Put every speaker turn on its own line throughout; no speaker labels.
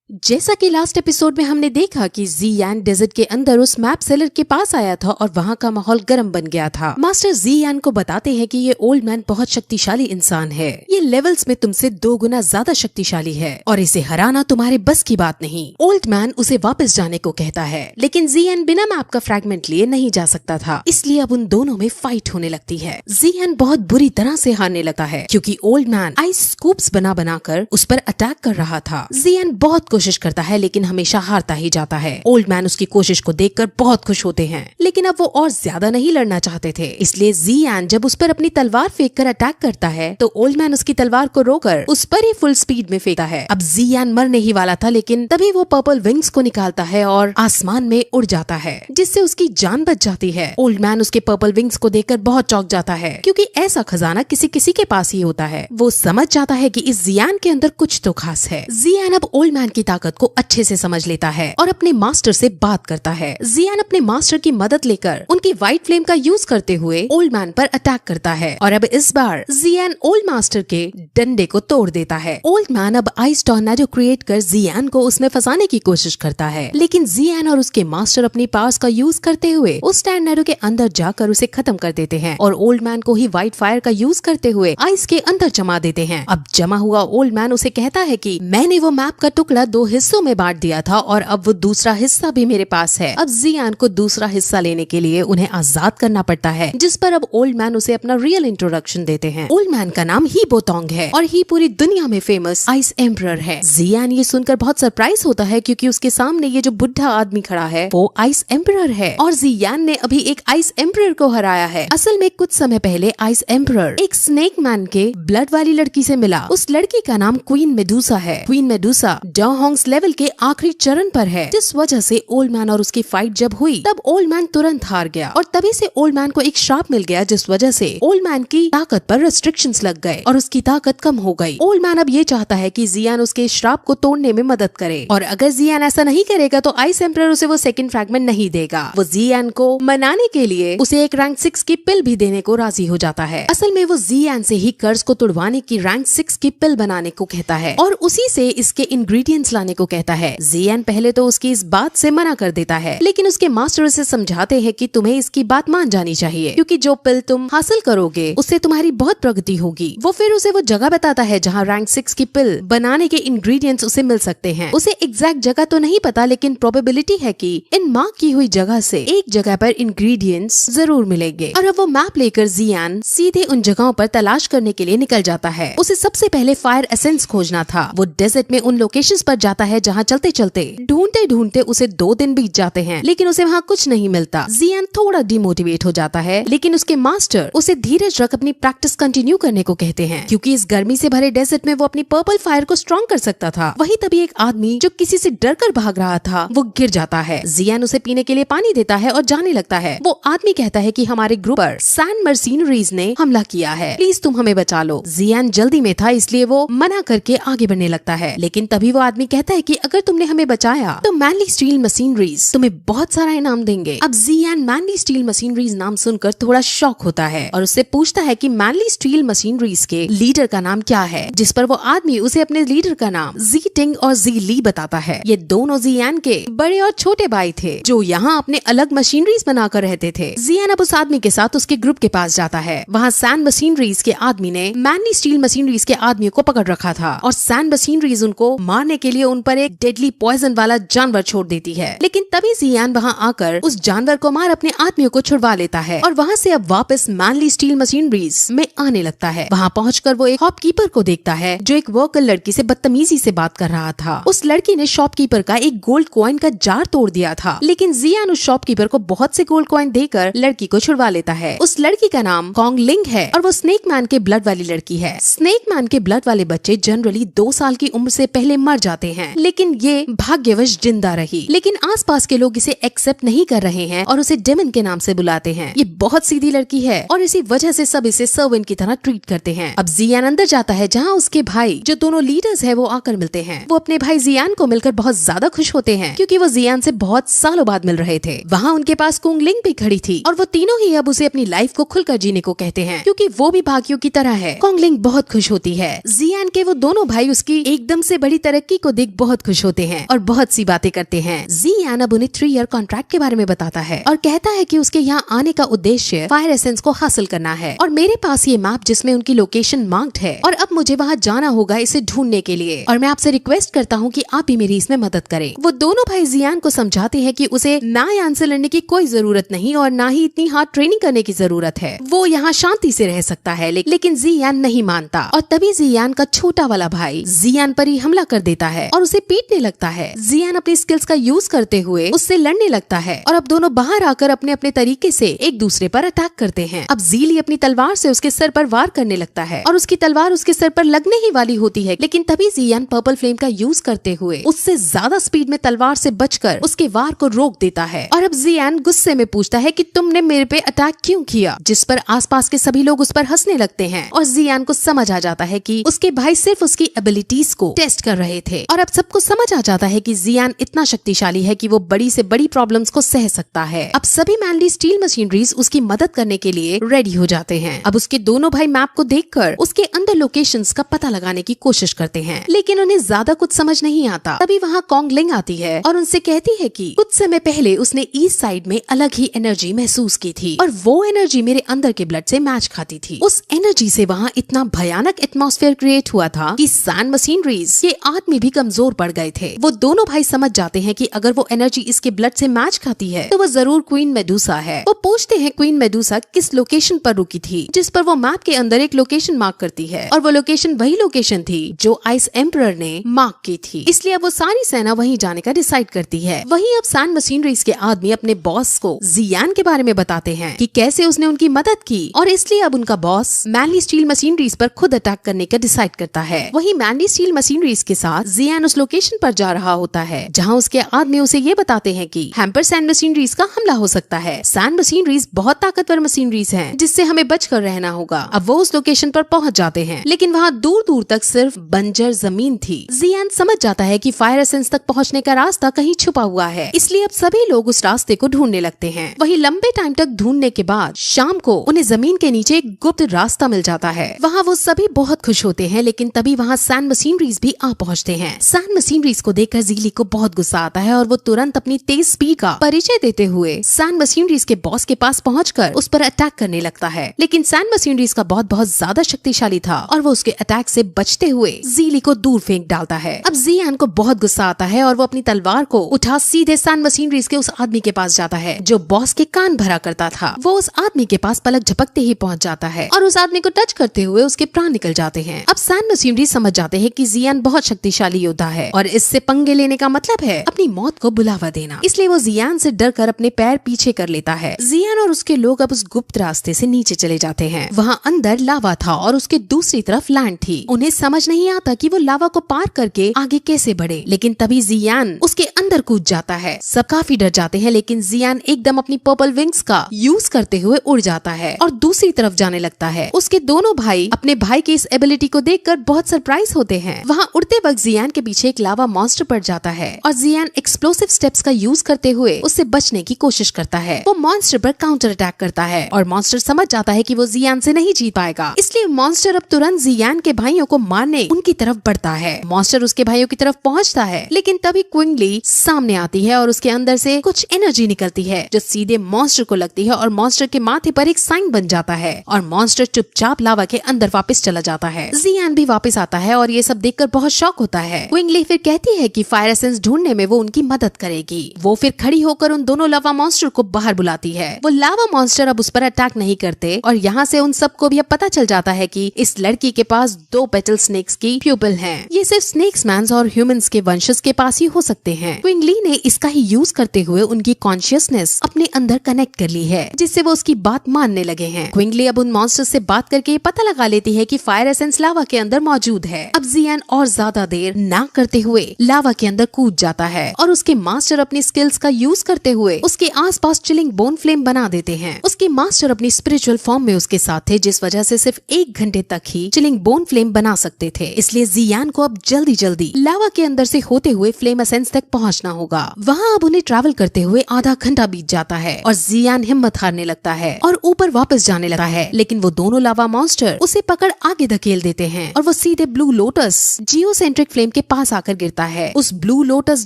जैसा कि last episode में हमने देखा कि ज़ियान डेजर्ट के अंदर उस मैप सेलर के पास आया था और वहाँ का माहौल गर्म बन गया था। मास्टर ज़ियान को बताते हैं कि ये ओल्ड मैन बहुत शक्तिशाली इंसान है, ये लेवल्स में तुमसे 2 गुना ज्यादा शक्तिशाली है और इसे हराना तुम्हारे बस की बात नहीं। ओल्ड मैन उसे वापस जाने को कहता है, लेकिन ज़ियान बिना मैप का फ्रैगमेंट लिए नहीं जा सकता था, इसलिए अब उन दोनों में फाइट होने लगती है। ज़ियान बहुत बुरी तरह से हारने लगता है क्योंकि ओल्ड मैन आइस स्कूप्स बनाकर उस पर अटैक कर रहा था। ज़ियान बहुत कोशिश करता है लेकिन हमेशा हारता ही जाता है। ओल्ड मैन उसकी कोशिश को देखकर बहुत खुश होते हैं, लेकिन अब वो और ज्यादा नहीं लड़ना चाहते थे, इसलिए ज़ियान जब उस पर अपनी तलवार फेंककर अटैक करता है तो ओल्ड मैन उसकी तलवार को रोककर उस पर ही फुल स्पीड में फेंकता है। अब ज़ियान मरने ही वाला था, लेकिन तभी वो पर्पल विंग्स को निकालता है और आसमान में उड़ जाता है, जिससे उसकी जान बच जाती है। ओल्ड मैन उसके पर्पल विंग्स को देखकर बहुत चौंक जाता है क्योंकि ऐसा खजाना किसी किसी के पास ही होता है। वो समझ जाता है कि इस ज़ियान के अंदर कुछ तो खास है। ज़ियान अब ओल्ड मैन की ताकत को अच्छे से समझ लेता है और अपने मास्टर से बात करता है। ज़ियान अपने मास्टर की मदद लेकर उनकी व्हाइट फ्लेम का यूज करते हुए ओल्ड मैन पर अटैक करता है और अब इस बार ज़ियान ओल्ड मास्टर के डंडे को तोड़ देता है। ओल्ड मैन अब आइस टॉर्नेडो क्रिएट कर ज़ियान को उसमें फंसाने की कोशिश करता है, लेकिन ज़ियान और उसके मास्टर अपनी पावर्स का यूज करते हुए उस टॉर्नेडो के अंदर जाकर उसे खत्म कर देते हैं और ओल्ड मैन को ही व्हाइट फायर का यूज करते हुए आइस के अंदर जमा देते हैं। अब जमा हुआ ओल्ड मैन उसे कहता है कि मैंने वो मैप का टुकड़ा 2 हिस्सों में बांट दिया था और अब वो दूसरा हिस्सा भी मेरे पास है। अब ज़ियान को दूसरा हिस्सा लेने के लिए उन्हें आजाद करना पड़ता है, जिस पर अब ओल्ड मैन उसे अपना रियल इंट्रोडक्शन देते हैं। ओल्ड मैन का नाम ही बोतोंग है और ही पूरी दुनिया में फेमस आइस एम्परर है। ज़ियान ये सुनकर बहुत सरप्राइज होता है क्योंकि उसके सामने ये जो बुढ़ा आदमी खड़ा है वो आइस एम्परर है और ज़ियान ने अभी एक आइस एम्परर को हराया है। असल में कुछ समय पहले आइस एम्परर एक स्नेक मैन के ब्लड वाली लड़की से मिला। उस लड़की का नाम क्वीन मेडुसा है। क्वीन मेडुसा डाओहोंग्स लेवल के आखिरी चरण पर है, जिस वजह से ओल्ड मैन और उसकी फाइट जब हुई तब ओल्ड मैन तुरंत हार गया और तभी से ओल्ड मैन को एक श्राप मिल गया, जिस वजह से ओल्ड मैन की ताकत पर रेस्ट्रिक्शंस लग गए और उसकी ताकत कम हो गई। ओल्ड मैन अब ये चाहता है कि ज़ियान उसके श्राप को तोड़ने में मदद करे और अगर ज़ियान ऐसा नहीं करेगा तो आइस एम्परर उसे वो सेकंड फ्रैगमेंट नहीं देगा। वो ज़ियान को मनाने के लिए उसे एक रैंक 6 की पिल भी देने को राजी हो जाता है। असल में वो ज़ियान से ही कर्ज को तुड़वाने की रैंक 6 की पिल बनाने को कहता है और उसी से इसके इंग्रेडिएंट्स लाने को कहता है। ज़ियान पहले तो उसकी इस बात से मना कर देता है, लेकिन उसके मास्टर उसे समझाते हैं कि तुम्हें इसकी बात मान जानी चाहिए क्योंकि जो पिल तुम हासिल करोगे उससे तुम्हारी बहुत प्रगति होगी। वो फिर उसे वो जगह बताता है जहाँ रैंक 6 की पिल बनाने के इंग्रेडिएंट्स उसे मिल सकते हैं। उसे एग्जैक्ट जगह तो नहीं पता, लेकिन प्रोबेबिलिटी है कि इन मार्क की हुई जगह से एक जगह पर इंग्रेडिएंट्स जरूर मिलेंगे। और अब वो मैप लेकर ज़ियान सीधे उन जगहों पर तलाश करने के लिए निकल जाता है। उसे सबसे पहले फायर एसेंस खोजना था। वो डेजर्ट में उन लोकेशंस पर जाता है जहाँ चलते चलते ढूंढते उसे 2 दिन बीत जाते हैं, लेकिन उसे वहाँ कुछ नहीं मिलता। ज़ियान थोड़ा डिमोटिवेट हो जाता है, लेकिन उसके मास्टर उसे धीरज रख अपनी प्रैक्टिस कंटिन्यू करने को कहते हैं क्योंकि इस गर्मी से भरे डेजर्ट में वो अपनी पर्पल फायर को स्ट्रॉन्ग कर सकता था। वही तभी एक आदमी जो किसी से डर कर भाग रहा था वो गिर जाता है। ज़ियान उसे पीने के लिए पानी देता है और जाने लगता है। वो आदमी कहता है कि हमारे ग्रुप पर सैंड मर्सिनरीज ने हमला किया है, प्लीज तुम हमें बचा लो। ज़ियान जल्दी में था इसलिए वो मना करके आगे बढ़ने लगता है, लेकिन तभी वो आदमी कहता है कि अगर तुमने हमें बचाया तो मैनली स्टील मशीनरीज तुम्हें बहुत सारा इनाम देंगे। अब ज़ियान मैनली स्टील मशीनरीज नाम सुनकर थोड़ा शॉक होता है और उससे पूछता है कि मैनली स्टील मशीनरीज के लीडर का नाम क्या है, जिस पर वो आदमी उसे अपने लीडर का नाम जी टिंग और जी ली बताता है। ये दोनों ज़ियान के बड़े और छोटे भाई थे जो यहाँ अपने अलग मशीनरीज बनाकर रहते थे। ज़ियान अब उस आदमी के साथ उसके ग्रुप के पास जाता है। वहाँ सैंड मशीनरीज के आदमी ने मैनली स्टील मशीनरीज के आदमियों को पकड़ रखा था और सैंड मशीनरीज उनको मारने के लिए उन पर एक डेडली पॉइजन वाला जानवर छोड़ देती है, लेकिन तभी ज़ियान वहाँ आकर उस जानवर को मार अपने आदमियों को छुड़वा लेता है और वहाँ से अब वापस मैनली स्टील मशीनरीज में आने लगता है। वहाँ पहुंचकर वो एक शॉपकीपर को देखता है जो एक वर्कर लड़की से बदतमीजी से बात कर रहा था। उस लड़की ने शॉपकीपर का एक गोल्ड कॉइन का जार तोड़ दिया था, लेकिन ज़ियान उस शॉपकीपर को बहुत से गोल्ड कॉइन देकर लड़की को छुड़वा लेता है। उस लड़की का नाम कॉन्ग लिंग है और वो स्नेक मैन के ब्लड वाली लड़की है। स्नेक मैन के ब्लड वाले बच्चे जनरली 2 साल की उम्र से पहले मर जाते हैं, लेकिन ये भाग्यवश जिंदा रही। लेकिन आसपास के लोग इसे एक्सेप्ट नहीं कर रहे हैं और उसे डेमन के नाम से बुलाते हैं। ये बहुत सीधी लड़की है और इसी वजह से सब इसे सर्वेंट की तरह ट्रीट करते हैं। अब ज़ियान अंदर जाता है जहाँ उसके भाई जो दोनों लीडर्स है वो आकर मिलते हैं। वो अपने भाई ज़ियान को मिलकर बहुत ज्यादा खुश होते हैं क्योंकि वो ज़ियान से बहुत सालों बाद मिल रहे थे। वहाँ उनके पास कुंग लिंग भी खड़ी थी और वो तीनों ही अब उसे अपनी लाइफ को खुलकर जीने को कहते हैं क्योंकि वो भी बाकियों की तरह है। कुंग लिंग बहुत खुश होती है। ज़ियान के वो दोनों भाई उसकी एकदम से बड़ी तरक्की को देख बहुत खुश होते हैं और बहुत सी बातें करते हैं। ज़ियान अब उन्हें 3 ईयर कॉन्ट्रैक्ट के बारे में बताता है और कहता है कि उसके यहाँ आने का उद्देश्य फायर एसेंस को हासिल करना है और मेरे पास ये मैप जिसमें उनकी लोकेशन मार्क्ड है और अब मुझे वहाँ जाना होगा इसे ढूंढने के लिए और मैं आपसे रिक्वेस्ट करता हूँ कि आप भी मेरी इसमें मदद करें। वो दोनों भाई ज़ियान को समझाते हैं कि उसे ना यान से लड़ने की कोई जरूरत नहीं और ना ही इतनी हार्ड ट्रेनिंग करने की जरूरत है। वो यहाँ शांति से रह सकता है लेकिन ज़ियान नहीं मानता और तभी ज़ियान का छोटा वाला भाई ज़ियान पर ही हमला कर देता है और उसे पीटने लगता है। ज़ियान अपनी स्किल्स का यूज करते हुए उससे लड़ने लगता है और अब दोनों बाहर आकर अपने अपने तरीके से एक दूसरे पर अटैक करते हैं। अब ज़ीली अपनी तलवार से उसके सर पर वार करने लगता है और उसकी तलवार उसके सर पर लगने ही वाली होती है, लेकिन तभी ज़ियान पर्पल फ्लेम का यूज करते हुए उससे ज्यादा स्पीड में तलवार से बचकर उसके वार को रोक देता है। और अब ज़ियान गुस्से में पूछता है कि तुमने मेरे पे अटैक क्यों किया, जिस पर आसपास के सभी लोग उस पर हंसने लगते हैं और ज़ियान को समझ आ जाता है कि उसके भाई सिर्फ उसकी एबिलिटीज को टेस्ट कर रहे थे और अब सबको समझ आ जाता है कि ज़ियान इतना शक्तिशाली है कि वो बड़ी से बड़ी प्रॉब्लम्स को सह सकता है। अब सभी मैनली स्टील मशीनरीज उसकी मदद करने के लिए रेडी हो जाते हैं। अब उसके दोनों भाई मैप को देखकर उसके अंदर लोकेशंस का पता लगाने की कोशिश करते हैं, लेकिन उन्हें ज्यादा कुछ समझ नहीं आता। तभी वहाँ कॉन्ग लिंग आती है और उनसे कहती है कि कुछ समय पहले उसने ईस्ट साइड में अलग ही एनर्जी महसूस की थी और वो एनर्जी मेरे अंदर के ब्लड से मैच खाती थी। उस एनर्जी से वहाँ इतना भयानक एटमॉस्फेयर क्रिएट हुआ था कि सैंड मशीनरीज के आदमी भी कमजोर पड़ गए थे। वो दोनों भाई समझ जाते हैं कि अगर वो एनर्जी इसके ब्लड से मैच खाती है तो वो जरूर क्वीन मेडुसा है। वो पूछते हैं क्वीन मेडुसा किस लोकेशन पर रुकी थी, जिस पर वो मैप के अंदर एक लोकेशन मार्क करती है और वो लोकेशन वही लोकेशन थी जो आइस एम्परर ने मार्क की थी। इसलिए अब वो सारी सेना वहीं जाने का डिसाइड करती है। वहीं अब सैंड मशीनरीज के आदमी अपने बॉस को ज़ियान के बारे में बताते हैं कि कैसे उसने उनकी मदद की और इसलिए अब उनका बॉस मैनली स्टील मशीनरीज पर खुद अटैक करने का डिसाइड करता है। वहीं मैनली स्टील मशीनरीज के साथ ज़ियान उस लोकेशन पर जा रहा होता है जहां उसके आदमी उसे ये बताते हैं कि हैम्पर सैंड मशीनरीज का हमला हो सकता है। सैंड मशीनरीज बहुत ताकतवर मशीनरीज हैं जिससे हमें बचकर रहना होगा। अब वो उस लोकेशन पर पहुंच जाते हैं, लेकिन वहाँ दूर दूर तक सिर्फ बंजर जमीन थी। ज़ियान समझ जाता है कि फायर एसेंस तक पहुंचने का रास्ता कहीं छुपा हुआ है, इसलिए अब सभी लोग उस रास्ते को ढूंढने लगते हैं। वहीं लंबे टाइम तक ढूंढने के बाद शाम को उन्हें जमीन के नीचे एक गुप्त रास्ता मिल जाता है। वहाँ वो सभी बहुत खुश होते हैं, लेकिन तभी वहाँ सैंड मशीनरीज भी आ पहुँचते हैं। सैंड मशीनरीज को देखकर ज़ीली को बहुत गुस्सा आता है और वो तुरंत अपनी तेज स्पीड का परिचय देते हुए सैंड मशीनरीज के बॉस के पास पहुंचकर उस पर अटैक करने लगता है। लेकिन सैंड मशीनरीज का बहुत ज्यादा शक्तिशाली था और वो उसके अटैक से बचते हुए ज़ीली को दूर फेंक डालता है। अब ज़ियान को बहुत गुस्सा आता है और वो अपनी तलवार को उठा सीधे सैंड मशीनरीज के उस आदमी के पास जाता है जो बॉस के कान भरा करता था। वो उस आदमी के पास पलक झपकते ही पहुंच जाता है और उस आदमी को टच करते हुए उसके प्राण निकल जाते हैं। अब सैंड मशीनरीज समझ जाते हैं कि ज़ियान बहुत शक्तिशाली योद्धा है और इससे पंगे लेने का मतलब है अपनी मौत को बुलावा देना। इसलिए वो ज़ियान से डर कर अपने पैर पीछे कर लेता है। ज़ियान और उसके लोग अब उस गुप्त रास्ते से नीचे चले जाते हैं। वहाँ अंदर लावा था और उसके दूसरी तरफ लैंड थी। उन्हें समझ नहीं आता कि वो लावा को पार करके आगे कैसे बढ़े, लेकिन तभी ज़ियान उसके अंदर कूद जाता है। सब काफी डर जाते हैं, लेकिन ज़ियान एकदम अपनी पर्पल विंग्स का यूज करते हुए उड़ जाता है और दूसरी तरफ जाने लगता है। उसके दोनों भाई अपने भाई की इस एबिलिटी को देखकर बहुत सरप्राइज होते हैं। वहाँ उड़ते वक्त ज़ियान के पीछे एक लावा मॉन्स्टर पड़ जाता है और ज़ियान एक्सप्लोसिव स्टेप्स का यूज करते हुए उससे बचने की कोशिश करता है। वो मॉन्स्टर पर काउंटर अटैक करता है और मॉन्स्टर समझ जाता है कि वो ज़ियान से नहीं जीत पाएगा, इसलिए मॉन्स्टर अब तुरंत ज़ियान के भाइयों को मारने उनकी तरफ बढ़ता है। मॉन्स्टर उसके भाइयों की तरफ पहुंचता है, लेकिन तभी क्विंगली सामने आती है और उसके अंदर से कुछ एनर्जी निकलती है जो सीधे मॉन्स्टर को लगती है और मॉन्स्टर के माथे पर एक साइन बन जाता है और मॉन्स्टर चुपचाप लावा के अंदर वापस चला जाता है। ज़ियान भी वापस आता है और ये सब देखकर बहुत शॉक होता है। क्विंगली फिर कहती है कि फायर एसेंस ढूंढने में वो उनकी मदद करेगी। वो फिर खड़ी होकर उन दोनों लावा मॉन्स्टर को बाहर बुलाती है। वो लावा मॉन्स्टर अब उस पर अटैक नहीं करते और यहाँ से उन सबको भी अब पता चल जाता है कि इस लड़की के पास 2 पेटल स्नेक्स की प्यूपल हैं। ये सिर्फ स्नेक्स मैन्स और ह्यूमंस के वंशज के पास ही हो सकते हैं। क्विंगली ने इसका ही यूज करते हुए उनकी कॉन्शियसनेस अपने अंदर कनेक्ट कर ली है, जिससे वो उसकी बात मानने लगे हैं। क्विंगली अब उन मॉन्स्टर से बात करके ये पता लगा लेती है कि फायर एसेंस लावा के अंदर मौजूद है। अब ज़ियान और ज्यादा देर ना करते हुए लावा के अंदर कूद जाता है और उसके मास्टर अपनी स्किल्स का यूज करते हुए उसके आसपास चिलिंग बोन फ्लेम बना देते हैं। उसके मास्टर अपनी स्पिरिचुअल फॉर्म में उसके साथ थे, जिस वजह से सिर्फ 1 घंटे तक ही चिलिंग बोन फ्लेम बना सकते थे। इसलिए ज़ियान को अब जल्दी जल्दी लावा के अंदर से होते हुए फ्लेम एसेंस तक पहुंचना होगा। वहाँ अब उन्हें ट्रैवल करते हुए आधा घंटा बीत जाता है और ज़ियान हिम्मत हारने लगता है और ऊपर वापस जाने लगता है, लेकिन वो दोनों लावा मॉन्स्टर उसे पकड़ आगे धकेल देते हैं और वो सीधे ब्लू लोटस जियोसेंट्रिक फ्लेम के पास आकर गिरता है। उस ब्लू लोटस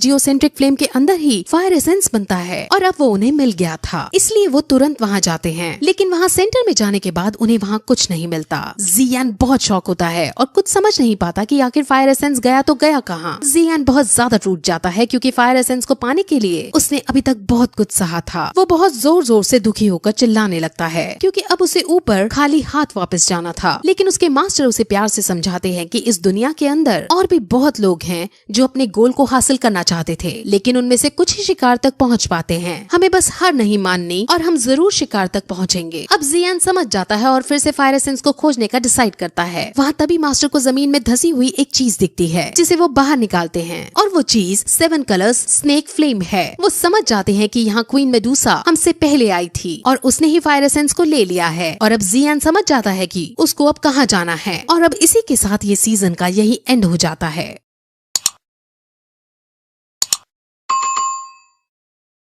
जियोसेंट्रिक फ्लेम के अंदर ही फायर एसेंस बनता है और अब वो उन्हें मिल गया था, इसलिए वो तुरंत वहाँ जाते हैं। लेकिन वहाँ सेंटर में जाने के बाद उन्हें वहाँ कुछ नहीं मिलता। जियान बहुत शॉक होता है और कुछ समझ नहीं पाता कि आखिर फायर एसेंस गया तो गया कहाँ। जियान बहुत ज्यादा टूट जाता है क्योंकि फायर एसेंस को पाने के लिए उसने अभी तक बहुत कुछ सहा था। वो बहुत जोर जोर से दुखी होकर चिल्लाने लगता है क्योंकि अब उसे ऊपर खाली हाथ वापस जाना था। लेकिन उसके मास्टर उसे प्यार से समझाते हैं कि इस दुनिया के अंदर और भी बहुत लोग हैं जो अपने गोल को हासिल करना चाहते थे, लेकिन उनमें से कुछ ही शिकार तक पहुंच पाते हैं। हमें बस हार नहीं माननी और हम जरूर शिकार तक पहुंचेंगे। अब जियान समझ जाता है और फिर से फायर एसेंस को खोजने का डिसाइड करता है। वहाँ तभी मास्टर को जमीन में धसी हुई एक चीज दिखती है जिसे वो बाहर निकालते हैं और वो चीज 7 कलर्स स्नेक फ्लेम है। वो समझ जाते हैं कि यहाँ क्वीन मेडुसा हमसे पहले आई थी और उसने ही फायर एसेंस को ले लिया है। और अब जियान समझ जाता है कि उसको अब कहाँ जाना है और अब इसी के साथ ये सीजन का यही एंड हो जाता है।